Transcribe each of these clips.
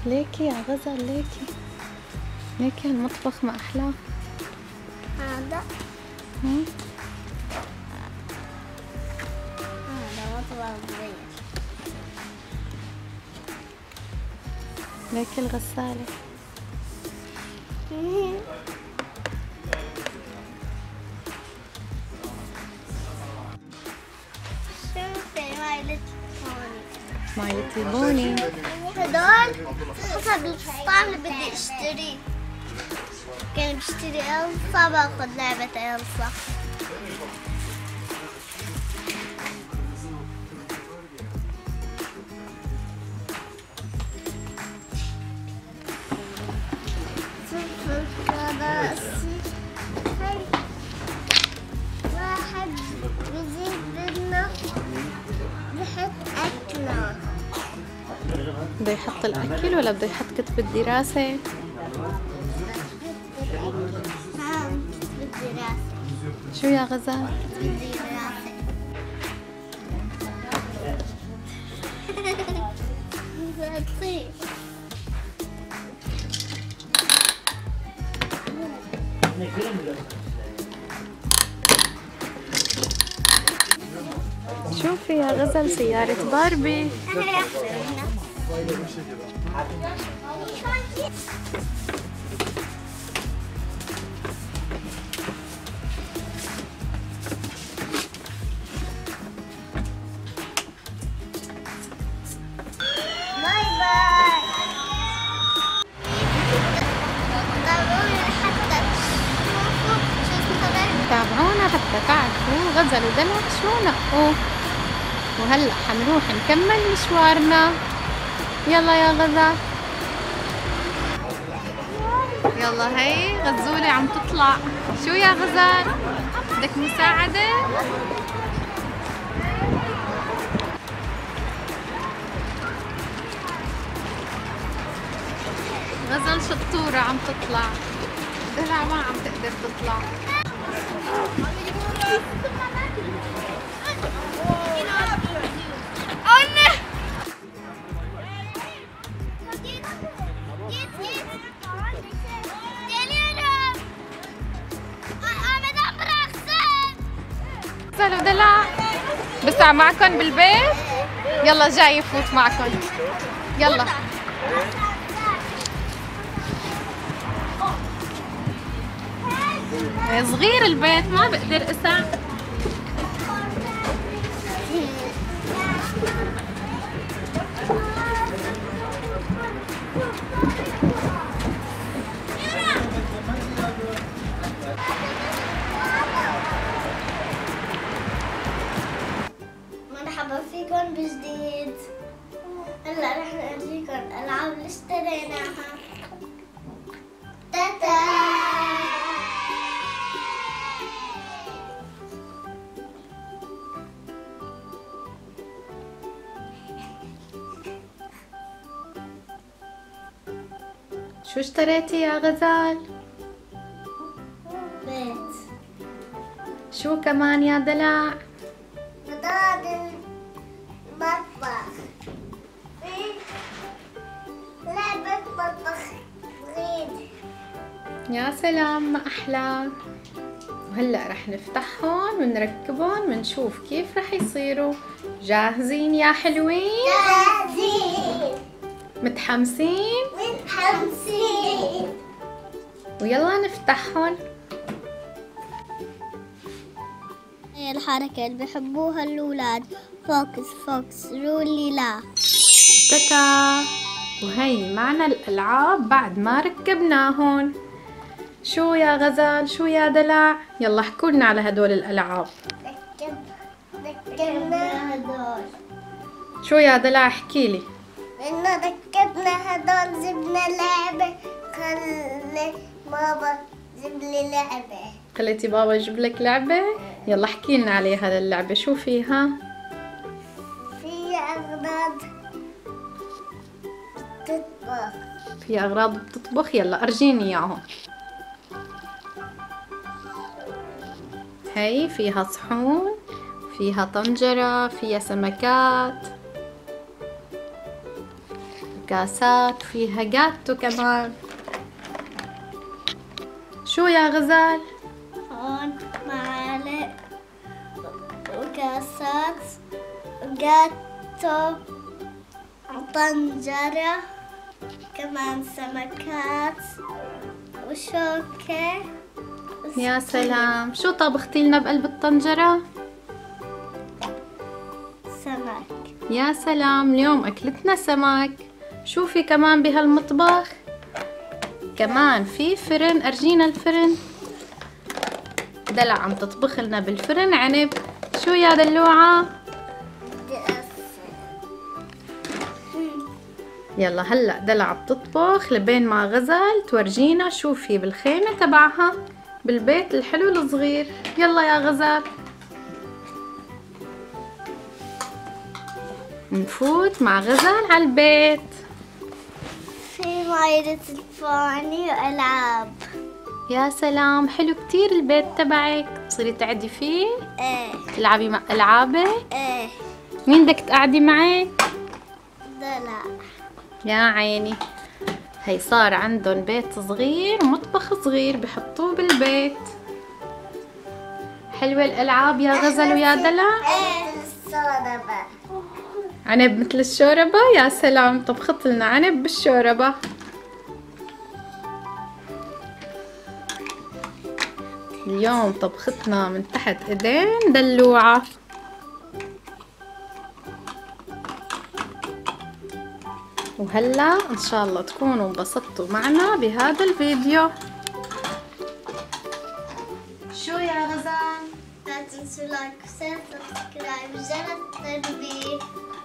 ليكي يا غزل، ليكي المطبخ ما أحلاه. هذا مطبخ صغير. ليكي الغسالة. شوفي مايلة البوني. هدول حسب الفستان اللي بدي اشتريه. كان بشتري إلسا باخد لعبة إلسا. واحد بيزيد بدنا بحط أكله. بده يحط الأكل ولا بده يحط كتب الدراسة؟ بالدراسة. شو يا غزال؟ بالدراسة. بتصير. شوفي يا غزل سيارة باربي. باي باي. تابعونا حتى تعرفوا غزل ودلع شو نقوا. وهلأ حنروح نكمل مشوارنا. يلا يا غزال، يلا هي غزولة عم تطلع. شو يا غزال؟ بدك مساعدة؟ غزل شطورة عم تطلع، دلع ما عم تقدر تطلع. غزل ودلع بسع معكن بالبيت. يلا جاي يفوت معكن. يلا صغير البيت ما بقدر اسع. مرحبا فيكم بجديد. هلا رح نورجيكم الألعاب اللي اشتريناها. تاتا. شو اشتريتي يا غزال؟ بيت. شو كمان يا دلع؟ مضاد المطبخ. لعبة مطبخ صغير. يا سلام ما أحلى. وهلأ رح نفتحهم ونركبهم ونشوف كيف رح يصيروا. جاهزين يا حلوين؟ جاهزين. متحمسين؟ متحمسين. ويلا نفتحهم. هي الحركة اللي بحبوها الأولاد. فوكس فوكس رولي لا. تتا. وهي معنا الألعاب بعد ما ركبناهن. شو يا غزال؟ شو يا دلع؟ يلا احكوا لنا على هدول الألعاب. ركبنا هدول. شو يا دلع احكي لي. إنه ركبنا هدول جبنا لعبة خلي بابا جيب لي لعبة. خليتي بابا يجيب لك لعبة؟ يلا احكي لنا عليها اللعبة، شو فيها؟ في أغراض تطبخ. في أغراض بتطبخ، يلا أرجيني إياهم. هي فيها صحون، فيها طنجرة، فيها سمكات، كاسات، فيها جاتو كمان. شو يا غزال؟ هون معالق وكاسات وجاتو وطنجرة، كمان سمكات وشوكة يا سلام، شو طبختي لنا بقلب الطنجرة؟ سمك. يا سلام، اليوم أكلتنا سمك. شو في كمان بهالمطبخ؟ كمان في فرن، أرجينا الفرن. دلع عم تطبخ لنا بالفرن عنب. شو يا دلوعة؟ يلا هلأ دلع بتطبخ لبين ما غزل تورجينا شو في بالخيمة تبعها بالبيت الحلو الصغير. يلا يا غزل نفوت مع غزل على البيت. في مايدة الفاني وألعاب. يا سلام، حلو كتير البيت تبعك. تصيري تقعدي فيه؟ ايه. تلعبي مع ألعابك؟ ايه. مين بدك تقعدي معك؟ دلع. يا عيني، هي صار عندهم بيت صغير، مطبخ صغير بحطوه بالبيت. حلوة الألعاب يا غزل ويا دلع؟ ايه. الصوربة. عنب مثل الشوربة؟ يا سلام، طبخت لنا عنب بالشوربة. اليوم طبختنا من تحت ايدين دلوعة. وهلا ان شاء الله تكونوا انبسطتوا معنا بهذا الفيديو. شو يا غزال؟ لا تنسوا لايك وشير وسبسكرايب وجرس التنبيه.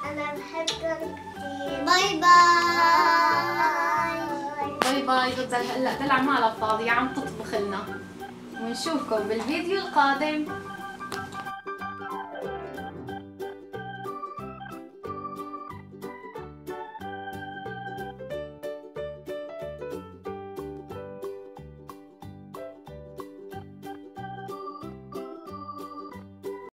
أنا بحبكم كثير. باي باي. باي باي غزال. هلا دلع مالها فاضية عم تطبخ لنا، ونشوفكم بالفيديو القادم.